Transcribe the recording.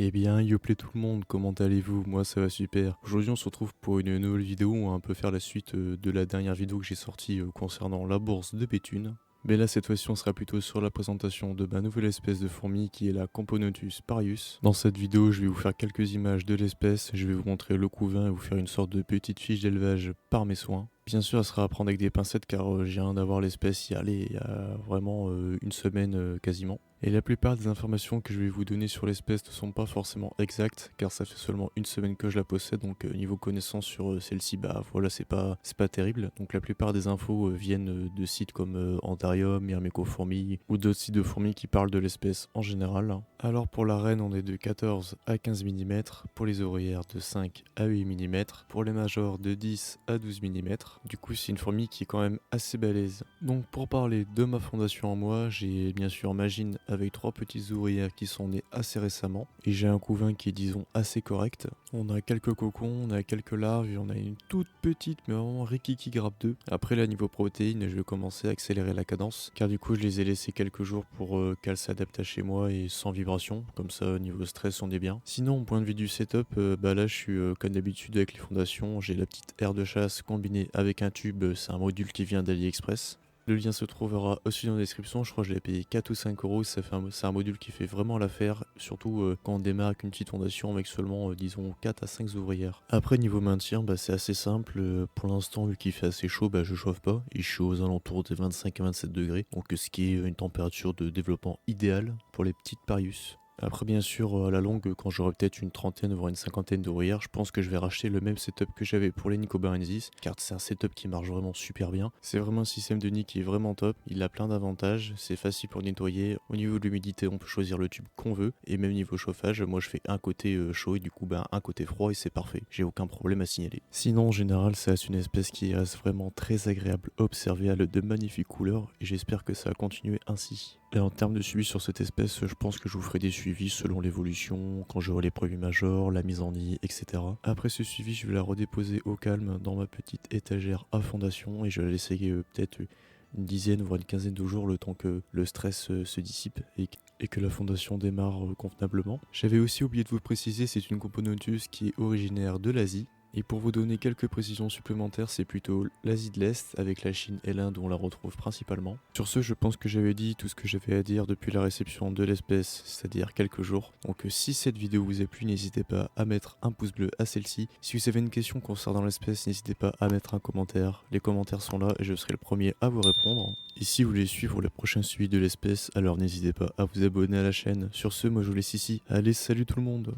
Eh bien, yoplait tout le monde, comment allez-vous? Moi ça va super. Aujourd'hui on se retrouve pour une nouvelle vidéo, on va un peu faire la suite de la dernière vidéo que j'ai sortie concernant la bourse de Béthune. Mais là cette fois-ci on sera plutôt sur la présentation de ma nouvelle espèce de fourmi qui est la Camponotus parius. Dans cette vidéo je vais vous faire quelques images de l'espèce, je vais vous montrer le couvain et vous faire une sorte de petite fiche d'élevage par mes soins. Bien sûr, elle sera à prendre avec des pincettes car j'ai rien d'avoir l'espèce il y a vraiment une semaine quasiment. Et la plupart des informations que je vais vous donner sur l'espèce ne sont pas forcément exactes car ça fait seulement une semaine que je la possède, donc niveau connaissance sur celle-ci, bah voilà, c'est pas terrible. Donc la plupart des infos viennent de sites comme Antarium, Myrmecofourmis ou d'autres sites de fourmis qui parlent de l'espèce en général. Alors pour la reine, on est de 14 à 15 mm, pour les ouvrières de 5 à 8 mm, pour les majors de 10 à 12 mm. Du coup, c'est une fourmi qui est quand même assez balèze. Donc pour parler de ma fondation en moi, j'ai bien sûr Magine avec 3 petites ouvrières qui sont nées assez récemment. Et j'ai un couvain qui est disons assez correct. On a quelques cocons, on a quelques larves et on a une toute petite mais vraiment rikiki grappe 2. Après là niveau protéines, je vais commencer à accélérer la cadence. Car du coup je les ai laissés quelques jours pour qu'elles s'adaptent à chez moi et sans vibration. Comme ça niveau stress on est bien. Sinon au point de vue du setup, bah là je suis comme d'habitude avec les fondations. J'ai la petite aire de chasse combinée avec un tube, c'est un module qui vient d'AliExpress. Le lien se trouvera aussi dans la description, je crois que je l'ai payé 4 ou 5 euros, c'est un module qui fait vraiment l'affaire, surtout quand on démarre avec une petite fondation avec seulement disons 4 à 5 ouvrières. Après niveau maintien, bah, c'est assez simple, pour l'instant vu qu'il fait assez chaud, bah, je chauffe pas, et je suis aux alentours des 25 à 27 degrés, donc ce qui est une température de développement idéale pour les petites Parius. Après bien sûr à la longue quand j'aurai peut-être une trentaine voire une cinquantaine d'ouvrières, je pense que je vais racheter le même setup que j'avais pour les Nicobarensis car c'est un setup qui marche vraiment super bien. C'est vraiment un système de nid qui est vraiment top, il a plein d'avantages, c'est facile pour nettoyer, au niveau de l'humidité on peut choisir le tube qu'on veut et même niveau chauffage, moi je fais un côté chaud et du coup un côté froid et c'est parfait, j'ai aucun problème à signaler. Sinon en général ça reste une espèce qui reste vraiment très agréable à observer, elle a de magnifiques couleurs et j'espère que ça va continuer ainsi. Et en termes de suivi sur cette espèce, je pense que je vous ferai des suivis selon l'évolution, quand j'aurai les premiers majors, la mise en nid, etc. Après ce suivi, je vais la redéposer au calme dans ma petite étagère à fondation et je vais la laisser peut-être une dizaine voire une quinzaine de jours le temps que le stress se dissipe et que la fondation démarre convenablement. J'avais aussi oublié de vous préciser, c'est une Camponotus qui est originaire de l'Asie. Et pour vous donner quelques précisions supplémentaires, c'est plutôt l'Asie de l'Est avec la Chine et l'Inde où on la retrouve principalement. Sur ce, je pense que j'avais dit tout ce que j'avais à dire depuis la réception de l'espèce, c'est-à-dire quelques jours. Donc si cette vidéo vous a plu, n'hésitez pas à mettre un pouce bleu à celle-ci. Si vous avez une question concernant l'espèce, n'hésitez pas à mettre un commentaire. Les commentaires sont là et je serai le premier à vous répondre. Et si vous voulez suivre le prochain suivi de l'espèce, alors n'hésitez pas à vous abonner à la chaîne. Sur ce, moi je vous laisse ici. Allez, salut tout le monde!